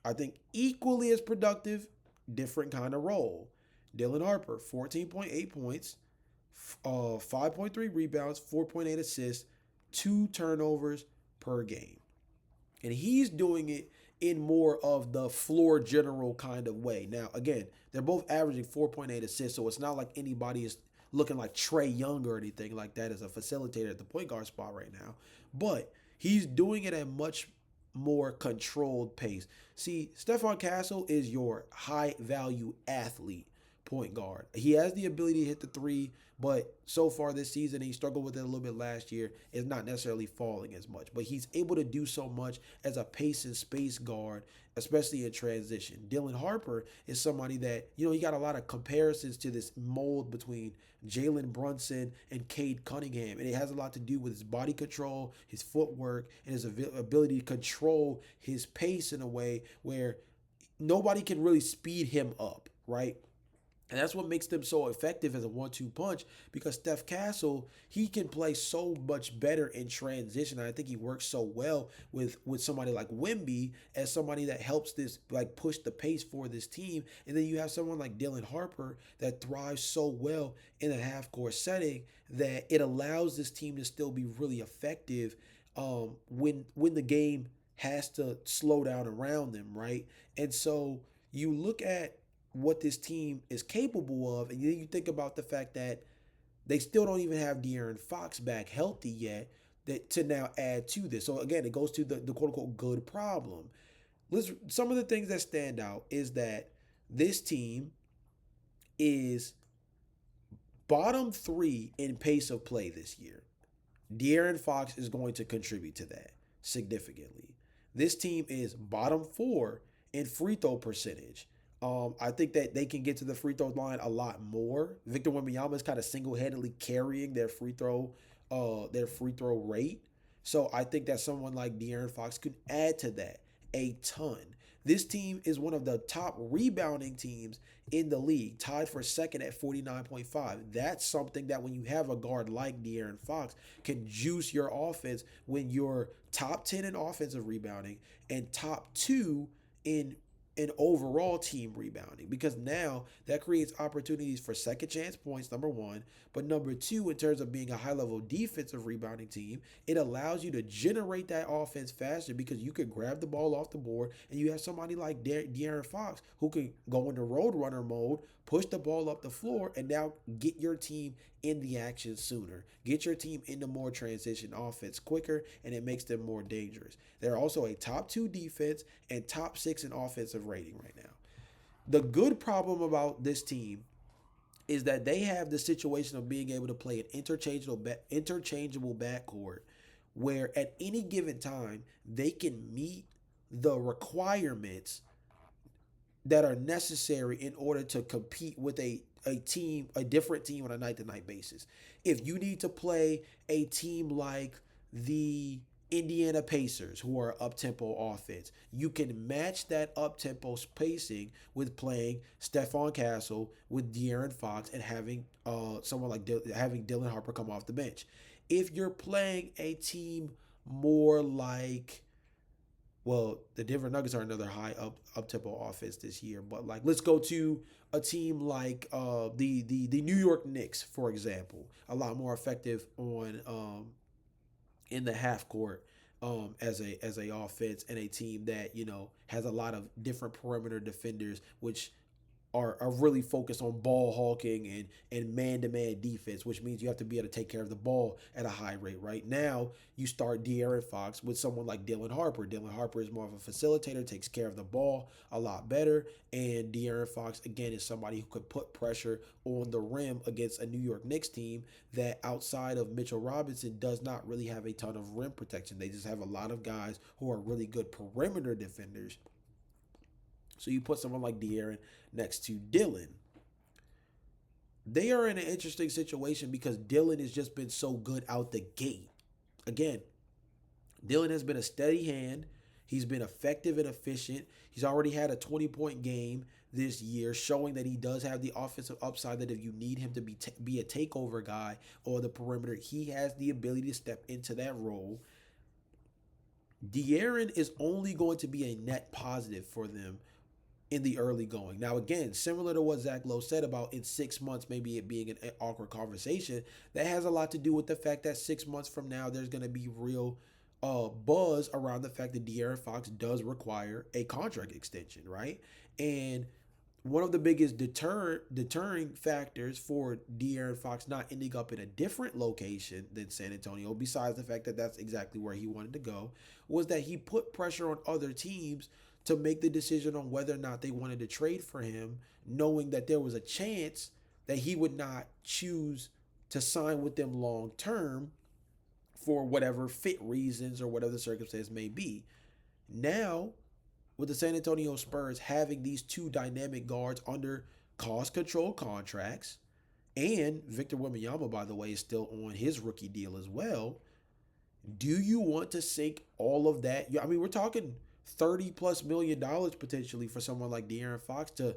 S1: I think equally as productive, different kind of role. Dylan Harper, 14.8 points, 5.3 rebounds, 4.8 assists, 2 turnovers per game. And he's doing it in more of the floor general kind of way. Now, again, they're both averaging 4.8 assists, so it's not like anybody is looking like Trae Young or anything like that as a facilitator at the point guard spot right now. But he's doing it at much more controlled pace. See, Stephon Castle is your high value athlete point guard. He has the ability to hit the three, but so far this season, he struggled with it a little bit last year, is not necessarily falling as much. But he's able to do so much as a pace and space guard, especially in transition. Dylan Harper is somebody that, he got a lot of comparisons to this mold between Jalen Brunson and Cade Cunningham. And it has a lot to do with his body control, his footwork, and his ability to control his pace in a way where nobody can really speed him up, right? And that's what makes them so effective as a 1-2 punch, because Steph Castle, he can play so much better in transition. And I think he works so well with somebody like Wemby as somebody that helps this, like, push the pace for this team. And then you have someone like Dylan Harper that thrives so well in a half-court setting that it allows this team to still be really effective when the game has to slow down around them, right? And so you look at what this team is capable of, and then you think about the fact that they still don't even have De'Aaron Fox back healthy yet, that to now add to this. So again, it goes to the quote unquote good problem. Some of the things that stand out is that this team is bottom 3 in pace of play this year. De'Aaron Fox is going to contribute to that significantly. This team is bottom 4 in free throw percentage. I think that they can get to the free throw line a lot more. Victor Wembanyama is kind of single-handedly carrying their free throw rate. So I think that someone like De'Aaron Fox could add to that a ton. This team is one of the top rebounding teams in the league, tied for second at 49.5. That's something that when you have a guard like De'Aaron Fox can juice your offense when you're top 10 in offensive rebounding and top 2 in overall team rebounding, because now that creates opportunities for second chance points, number one. But number two, in terms of being a high level defensive rebounding team, it allows you to generate that offense faster because you can grab the ball off the board and you have somebody like De'Aaron Fox who can go into road runner mode, push the ball up the floor, and now get your team in the action sooner. Get your team into more transition offense quicker, and it makes them more dangerous. They're also a top 2 defense and top 6 in offensive rating right now. The good problem about this team is that they have the situation of being able to play an interchangeable backcourt where at any given time they can meet the requirements that are necessary in order to compete with a different team on a night to night basis. If you need to play a team like the Indiana Pacers, who are up tempo offense, you can match that up tempo pacing with playing Stephon Castle with De'Aaron Fox and having someone like having Dylan Harper come off the bench. If you're playing a team more like, well, the Denver Nuggets are another high up tempo offense this year, but like let's go to a team like the New York Knicks, for example, a lot more effective on in the half court as a offense, and a team that has a lot of different perimeter defenders, which are really focused on ball hawking and man-to-man defense, which means you have to be able to take care of the ball at a high rate. Right now, you start De'Aaron Fox with someone like Dylan Harper. Dylan Harper is more of a facilitator, takes care of the ball a lot better, and De'Aaron Fox, again, is somebody who could put pressure on the rim against a New York Knicks team that, outside of Mitchell Robinson, does not really have a ton of rim protection. They just have a lot of guys who are really good perimeter defenders. So you put someone like De'Aaron next to Dylan. They are in an interesting situation because Dylan has just been so good out the gate. Again, Dylan has been a steady hand. He's been effective and efficient. He's already had a 20-point game this year, showing that he does have the offensive upside, that if you need him to be a takeover guy or the perimeter, he has the ability to step into that role. De'Aaron is only going to be a net positive for them in the early going. Now, again, similar to what Zach Lowe said about in 6 months, maybe it being an awkward conversation, that has a lot to do with the fact that 6 months from now, there's going to be real buzz around the fact that De'Aaron Fox does require a contract extension, right? And one of the biggest deterring factors for De'Aaron Fox not ending up in a different location than San Antonio, besides the fact that that's exactly where he wanted to go, was that he put pressure on other teams to make the decision on whether or not they wanted to trade for him, knowing that there was a chance that he would not choose to sign with them long term for whatever fit reasons or whatever the circumstance may be. Now, with the San Antonio Spurs having these two dynamic guards under cost control contracts, and Victor Wembanyama, by the way, is still on his rookie deal as well, do you want to sink all of that? I mean, we're talking $30+ million potentially for someone like De'Aaron Fox to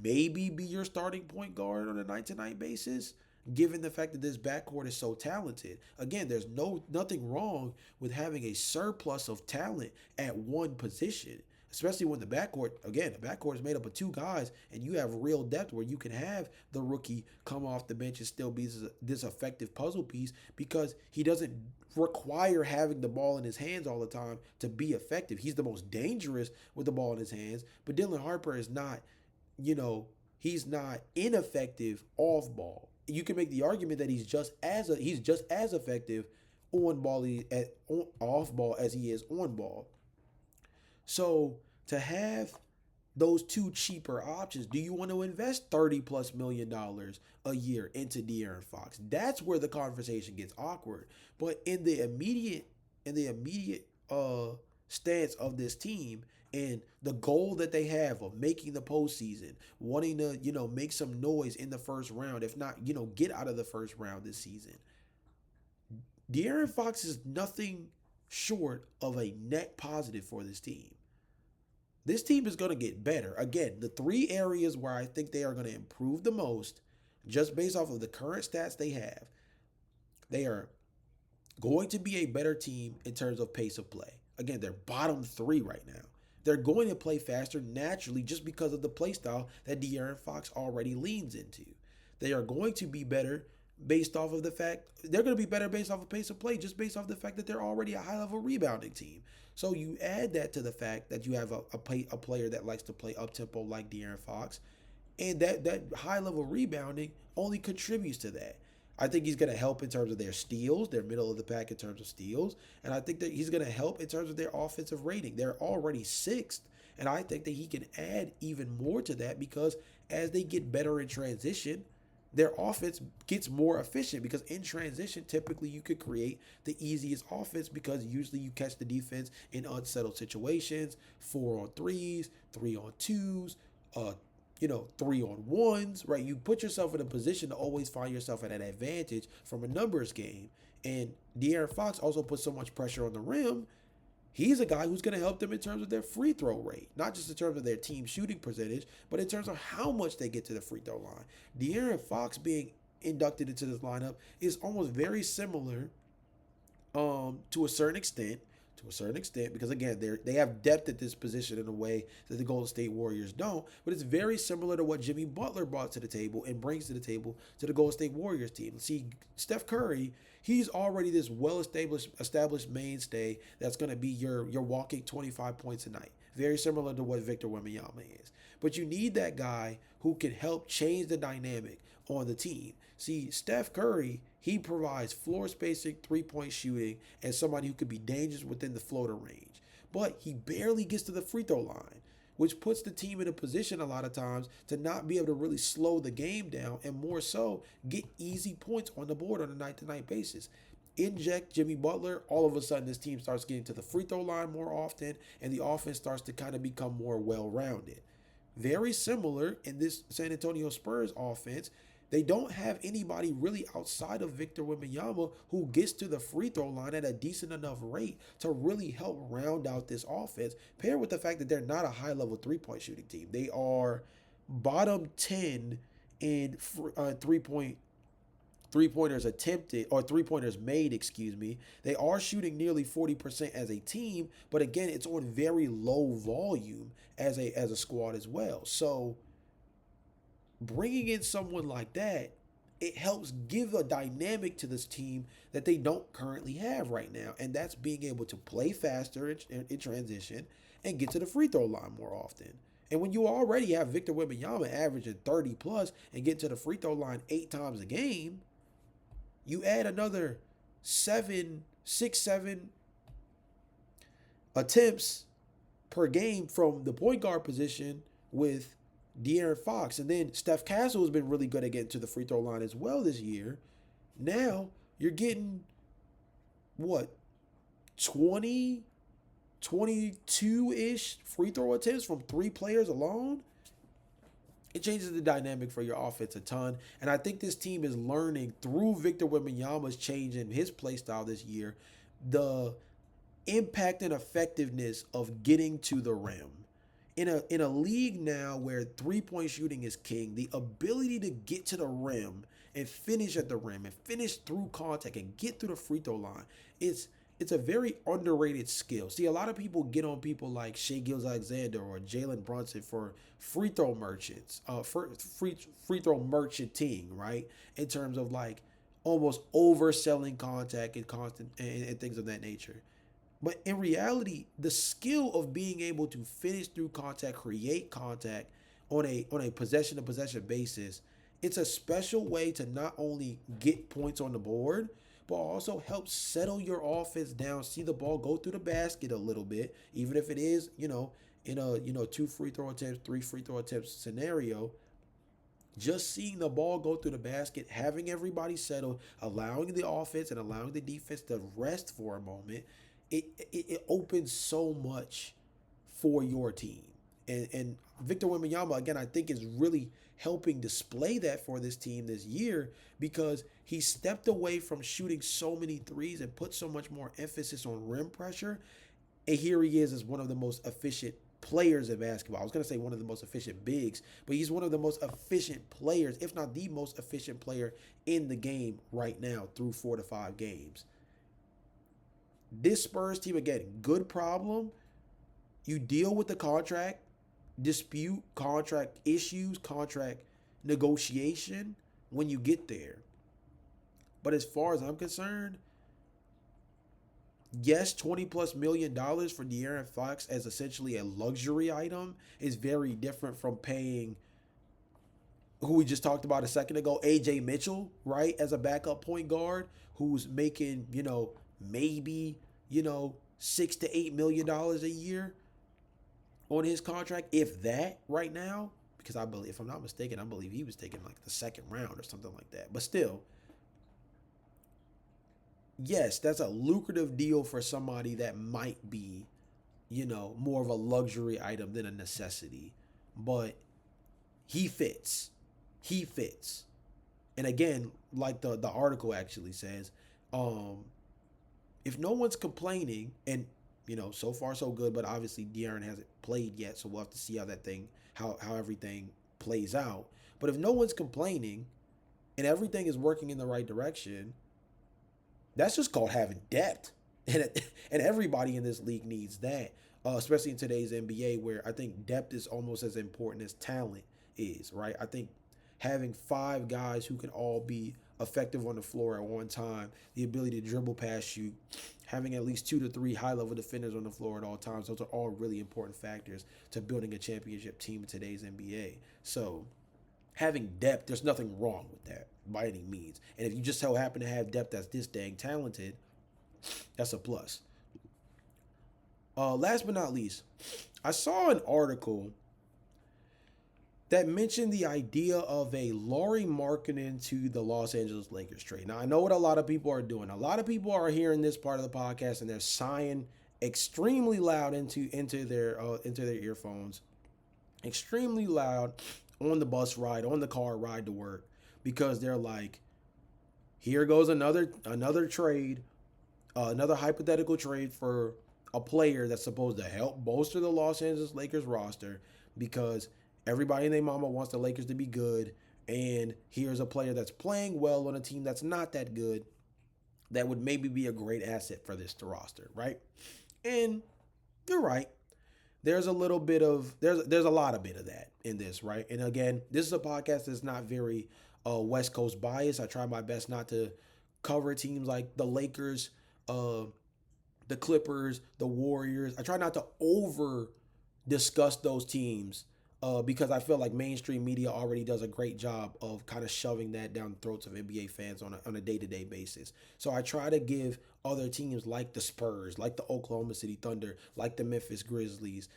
S1: maybe be your starting point guard on a night-to-night basis, given the fact that this backcourt is so talented. Again, there's nothing wrong with having a surplus of talent at one position, especially when the backcourt is made up of two guys and you have real depth where you can have the rookie come off the bench and still be this effective puzzle piece, because he doesn't require having the ball in his hands all the time to be effective. He's the most dangerous with the ball in his hands, but Dylan Harper is not, he's not ineffective off ball. You can make the argument that he's just as effective on ball off ball as he is on ball. So to have those two cheaper options, do you want to invest $30+ million a year into De'Aaron Fox? That's where the conversation gets awkward. But in the immediate stance of this team and the goal that they have of making the postseason, wanting to make some noise in the first round, if not get out of the first round this season, De'Aaron Fox is nothing short of a net positive for this team. This team is going to get better. Again, the three areas where I think they are going to improve the most, just based off of the current stats they are going to be a better team in terms of pace of play. Again, they're bottom 3 right now. They're going to play faster naturally just because of the play style that De'Aaron Fox already leans into. They are going to be better based off of the fact they're going to be better based off of pace of play, just based off the fact that they're already a high-level rebounding team. So you add that to the fact that you have a player that likes to play up-tempo like De'Aaron Fox, and that high-level rebounding only contributes to that. I think he's going to help in terms of their steals, their middle of the pack in terms of steals. And I think that he's going to help in terms of their offensive rating. They're already sixth. And I think that he can add even more to that because as they get better in transition, their offense gets more efficient because in transition, typically you could create the easiest offense because usually you catch the defense in unsettled situations, 4-on-3s, 3-on-2s, 3-on-1s, right? You put yourself in a position to always find yourself at an advantage from a numbers game. And De'Aaron Fox also puts so much pressure on the rim. He's a guy who's going to help them in terms of their free throw rate, not just in terms of their team shooting percentage, but in terms of how much they get to the free throw line. De'Aaron Fox being inducted into this lineup is almost very similar to a certain extent, because again, they have depth at this position in a way that the Golden State Warriors don't, but it's very similar to what Jimmy Butler brought to the table and brings to the table to the Golden State Warriors team. See, Steph Curry, he's already this well-established mainstay that's going to be your walking 25 points a night. Very similar to what Victor Wembanyama is. But you need that guy who can help change the dynamic on the team. See, Steph Curry, he provides floor spacing, three-point shooting, and somebody who could be dangerous within the floater range. But he barely gets to the free throw line, which puts the team in a position a lot of times to not be able to really slow the game down and more so get easy points on the board on a night-to-night basis. Inject Jimmy Butler, all of a sudden this team starts getting to the free throw line more often and the offense starts to kind of become more well-rounded. Very similar in this San Antonio Spurs offense. They don't have anybody really outside of Victor Wembanyama who gets to the free throw line at a decent enough rate to really help round out this offense, paired with the fact that they're not a high-level three-point shooting team. They are bottom 10 in three-pointers attempted, or three-pointers made, excuse me. They are shooting nearly 40% as a team, but again, it's on very low volume as a squad as well. So bringing in someone like that, it helps give a dynamic to this team that they don't currently have right now. And that's being able to play faster in transition and get to the free throw line more often. And when you already have Victor Wembanyama averaging 30 plus and get to the free throw line 8 times a game, you add another 7 attempts per game from the point guard position with De'Aaron Fox. And then Steph Castle has been really good at getting to the free throw line as well this year. Now you're getting, 22-ish free throw attempts from 3 players alone? It changes the dynamic for your offense a ton. And I think this team is learning through Victor Wembanyama's change in his play style this year, the impact and effectiveness of getting to the rim. In a league now where three-point shooting is king, the ability to get to the rim and finish at the rim and finish through contact and get through the free throw line, it's a very underrated skill. See, a lot of people get on people like Shai Gilgeous-Alexander or Jalen Brunson for free throw merchants, free throw merchanting, right? In terms of like almost overselling contact and constant and things of that nature. But in reality, the skill of being able to finish through contact, create contact on a possession-to-possession basis, it's a special way to not only get points on the board, but also help settle your offense down, see the ball go through the basket a little bit, even if it is, in a 2 free throw attempts, 3 free throw attempts scenario. Just seeing the ball go through the basket, having everybody settle, allowing the offense and allowing the defense to rest for a moment, it opens so much for your team. And Victor Wembanyama, again, I think is really helping display that for this team this year because he stepped away from shooting so many threes and put so much more emphasis on rim pressure. And here he is as one of the most efficient players in basketball. I was going to say one of the most efficient bigs, but he's one of the most efficient players, if not the most efficient player in the game right now through 4 to 5 games. This Spurs team, again, good problem. You deal with the contract dispute, contract issues, contract negotiation when you get there. But as far as I'm concerned, yes, $20+ million for De'Aaron Fox as essentially a luxury item is very different from paying who we just talked about a second ago, Ajay Mitchell, right, as a backup point guard who's making, maybe, $6 to $8 million a year on his contract, if that right now, because I believe, if I'm not mistaken, I believe he was taking like the second round or something like that. But still, yes, that's a lucrative deal for somebody that might be, more of a luxury item than a necessity. But he fits. He fits. And again, like the article actually says, um, if no one's complaining, and so far so good, but obviously De'Aaron hasn't played yet, so we'll have to see how that thing, how everything plays out. But if no one's complaining and everything is working in the right direction, that's just called having depth, and everybody in this league needs that, especially in today's NBA, where I think depth is almost as important as talent is. Right? I think having five guys who can all be effective on the floor at one time, the ability to dribble past you, having at least 2 to 3 high-level defenders on the floor at all times, those are all really important factors to building a championship team in today's NBA. So having depth, there's nothing wrong with that by any means. And if you just so happen to have depth that's this dang talented, that's a plus. Last but not least, I saw an article that mentioned the idea of a Lauri Markkanen to the Los Angeles Lakers trade. Now, I know what a lot of people are doing. A lot of people are hearing this part of the podcast and they're sighing extremely loud into their earphones, extremely loud on the bus ride, on the car ride to work, because they're like, here goes another trade, another hypothetical trade for a player that's supposed to help bolster the Los Angeles Lakers roster, because everybody and their mama wants the Lakers to be good, and here's a player that's playing well on a team that's not that good that would maybe be a great asset for this roster, right? And you're right. There's a little bit of there's a lot of bit of that in this, right? And again, this is a podcast that's not very West Coast biased. I try my best not to cover teams like the Lakers, the Clippers, the Warriors. I try not to over discuss those teams because I feel like mainstream media already does a great job of kind of shoving that down the throats of NBA fans on a day-to-day basis. So I try to give other teams like the Spurs, like the Oklahoma City Thunder, like the Memphis Grizzlies,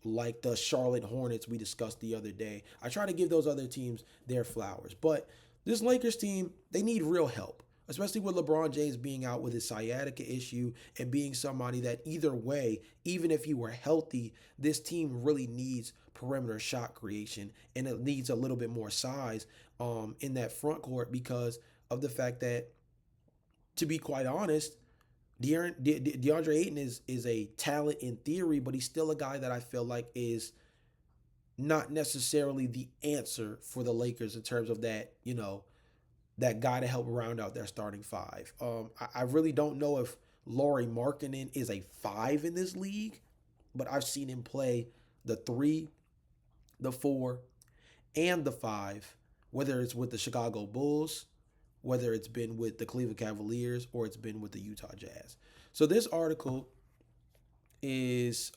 S1: like the Charlotte Hornets we discussed the other day. I try to give those other teams their flowers. But this Lakers team, they need real help, especially with LeBron James being out with his sciatica issue and being somebody that either way, even if he were healthy, this team really needs perimeter shot creation, and it needs a little bit more size in that front court because of the fact that, to be quite honest, DeAndre Ayton is a talent in theory, but he's still a guy that I feel like is not necessarily the answer for the Lakers in terms of that, that guy to help round out their starting five. I really don't know if Lauri Markkanen is a 5 in this league, but I've seen him play the 3, the 4, and the 5, whether it's with the Chicago Bulls, whether it's been with the Cleveland Cavaliers, or it's been with the Utah Jazz. So this article is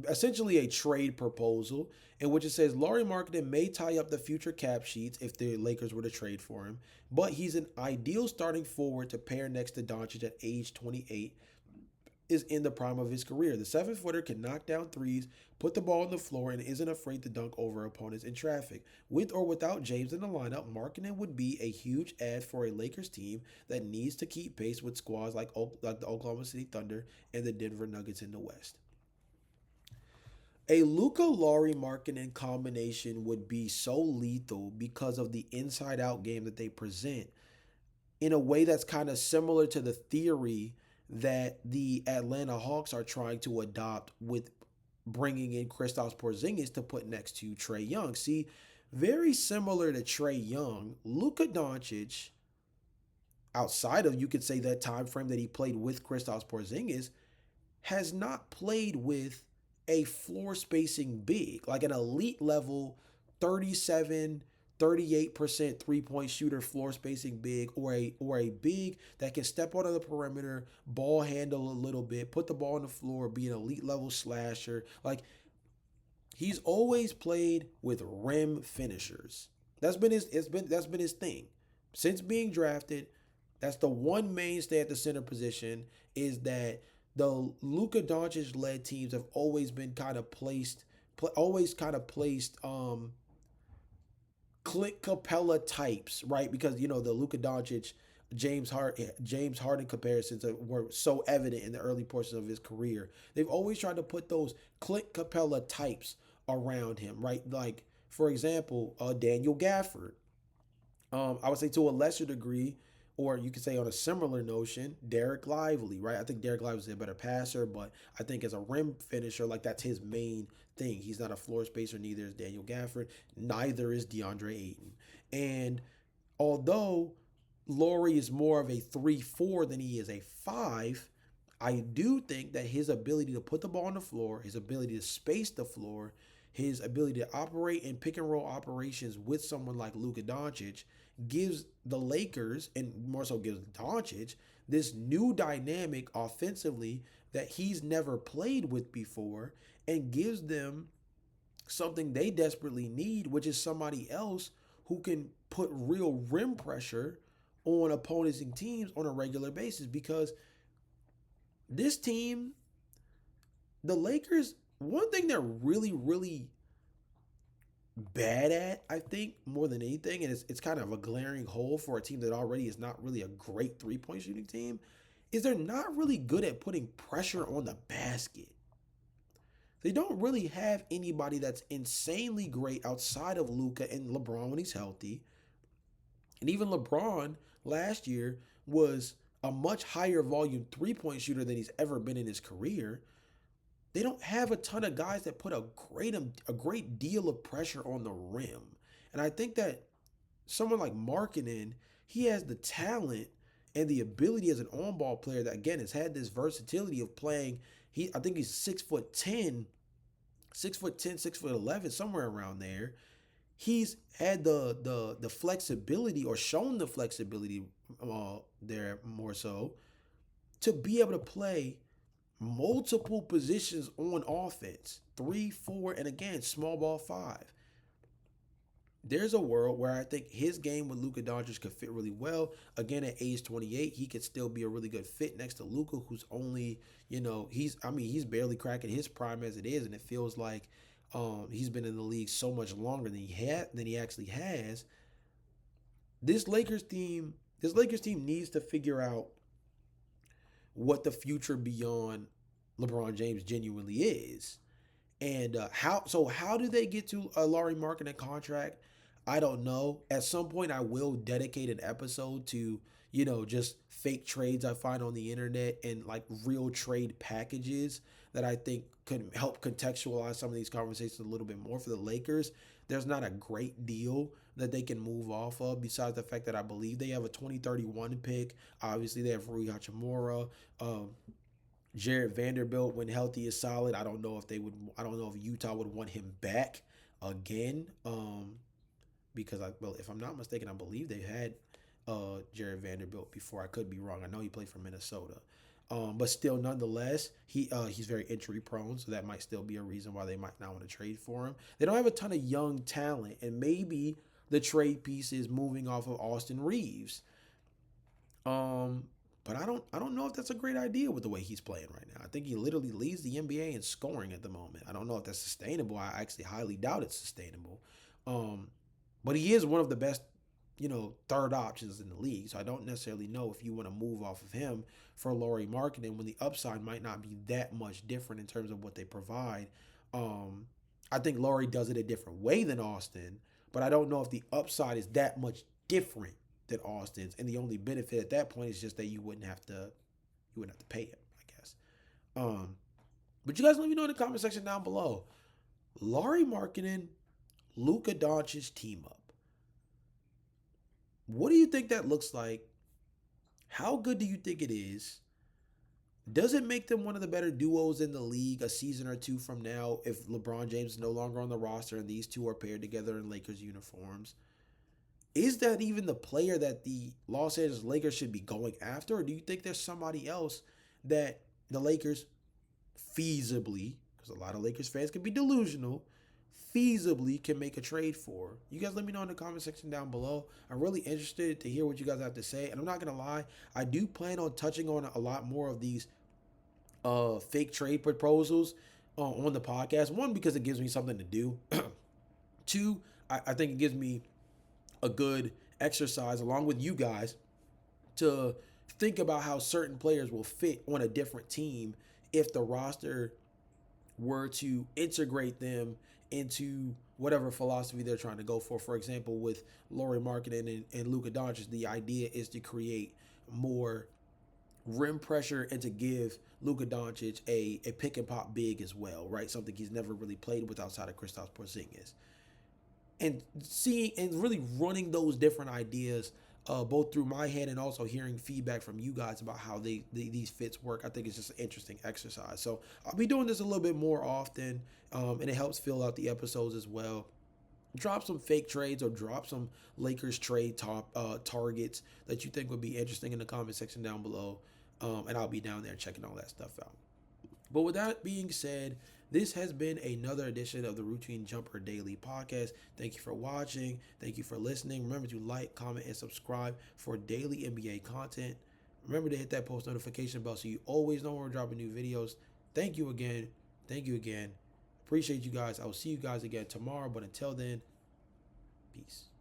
S1: essentially a trade proposal in which it says Lauri Markkanen may tie up the future cap sheets if the Lakers were to trade for him, but he's an ideal starting forward to pair next to Dončić at age 28, is in the prime of his career. The 7-footer can knock down threes, put the ball on the floor, and isn't afraid to dunk over opponents in traffic. With or without James in the lineup, Markkanen would be a huge add for a Lakers team that needs to keep pace with squads like the Oklahoma City Thunder and the Denver Nuggets in the West. A Luka Lauri Markkanen combination would be so lethal because of the inside-out game that they present, in a way that's kind of similar to the theory that the Atlanta Hawks are trying to adopt with bringing in Kristaps Porzingis to put next to Trae Young. See, very similar to Trae Young, Luka Dončić, outside of, you could say, that time frame that he played with Kristaps Porzingis, has not played with a floor spacing big, like an elite level 37, 38% three-point shooter, floor spacing big, or a big that can step out of the perimeter, ball handle a little bit, put the ball on the floor, be an elite level slasher. Like, he's always played with rim finishers, That's been his thing since being drafted. That's the one mainstay at the center position, is that the Luka Doncic led teams have always been kind of placed, Clint Capella types, right? Because the Luka Doncic, James Harden comparisons were so evident in the early portions of his career. They've always tried to put those Clint Capella types around him, right? Like, for example, Daniel Gafford. I would say to a lesser degree, or you could say on a similar notion, Derek Lively, right? I think Derek Lively is a better passer, but I think as a rim finisher, like, that's his main thing. He's not a floor spacer, neither is Daniel Gafford, neither is DeAndre Ayton. And although Lauri is more of a 3-4 than he is a 5, I do think that his ability to put the ball on the floor, his ability to space the floor, his ability to operate in pick and roll operations with someone like Luka Doncic gives the Lakers, and more so gives Doncic, this new dynamic offensively that he's never played with before, and gives them something they desperately need, which is somebody else who can put real rim pressure on opposing teams on a regular basis. Because this team, the Lakers, one thing they're really, really bad at, I think, more than anything, and it's kind of a glaring hole for a team that already is not really a great three-point shooting team, is they're not really good at putting pressure on the basket. They don't really have anybody that's insanely great outside of Luka and LeBron when he's healthy. And even LeBron last year was a much higher volume three-point shooter than he's ever been in his career. They don't have a ton of guys that put a great deal of pressure on the rim. And I think that someone like Markkanen, he has the talent and the ability as an on-ball player that, again, has had this versatility of playing. I think he's 6'10", 6'11", somewhere around there. He's had the flexibility, or shown the flexibility there more so, to be able to play multiple positions on offense, 3, 4, and again, small ball 5. There's a world where I think his game with Luka Doncic could fit really well. Again, at age 28, he could still be a really good fit next to Luka, who's only, he's barely cracking his prime as it is, and it feels like he's been in the league so much longer than he actually has. This Lakers team needs to figure out what the future beyond LeBron James genuinely is. And how do they get to a Lauri Markkanen contract? I don't know. At some point, I will dedicate an episode to, just fake trades I find on the internet, and like real trade packages that I think could help contextualize some of these conversations a little bit more for the Lakers. There's not a great deal that they can move off of, besides the fact that I believe they have a 2031 pick. Obviously, they have Rui Hachimura. Jared Vanderbilt, when healthy, is solid. I don't know if Utah would want him back again. Because if I'm not mistaken, I believe they had Jared Vanderbilt before. I could be wrong. I know he played for Minnesota. But still, nonetheless, he's very injury prone, so that might still be a reason why they might not want to trade for him. They don't have a ton of young talent, and maybe the trade piece is moving off of Austin Reeves. But I don't know if that's a great idea with the way he's playing right now. I think he literally leads the NBA in scoring at the moment. I don't know if that's sustainable. I actually highly doubt it's sustainable. But he is one of the best, third options in the league. So I don't necessarily know if you want to move off of him for Lauri Markkanen when the upside might not be that much different in terms of what they provide. I think Lauri does it a different way than Austin, but I don't know if the upside is that much different than Austin's, and the only benefit at that point is just that you wouldn't have to pay him, I guess. But you guys let me know in the comment section down below. Lauri Markkanen, Luka Dončić team up. What do you think that looks like? How good do you think it is? Does it make them one of the better duos in the league a season or two from now if LeBron James is no longer on the roster and these two are paired together in Lakers uniforms? Is that even the player that the Los Angeles Lakers should be going after? Or do you think there's somebody else that the Lakers feasibly, because a lot of Lakers fans can be delusional, feasibly can make a trade for. You guys let me know in the comment section down below. I'm really interested to hear what you guys have to say. And I'm not going to lie, I do plan on touching on a lot more of these fake trade proposals on the podcast. One, because it gives me something to do. Two, I think it gives me a good exercise along with you guys to think about how certain players will fit on a different team if the roster were to integrate them into whatever philosophy they're trying to go for. For example, with Lauri, Markkanen, and Luka Dončić, the idea is to create more rim pressure and to give Luka Dončić a pick and pop big as well, right? Something he's never really played with outside of Kristaps Porzingis. And seeing and really running those different ideas both through my head and also hearing feedback from you guys about how these fits work. I think it's just an interesting exercise. So I'll be doing this a little bit more often, and it helps fill out the episodes as well. Drop some fake trades or drop some Lakers trade targets that you think would be interesting in the comment section down below, and I'll be down there checking all that stuff out. But with that being said, this has been another edition of the Routine Jumper Daily Podcast. Thank you for watching. Thank you for listening. Remember to like, comment, and subscribe for daily NBA content. Remember to hit that post notification bell so you always know when we're dropping new videos. Thank you again. Thank you again. Appreciate you guys. I will see you guys again tomorrow. But until then, peace.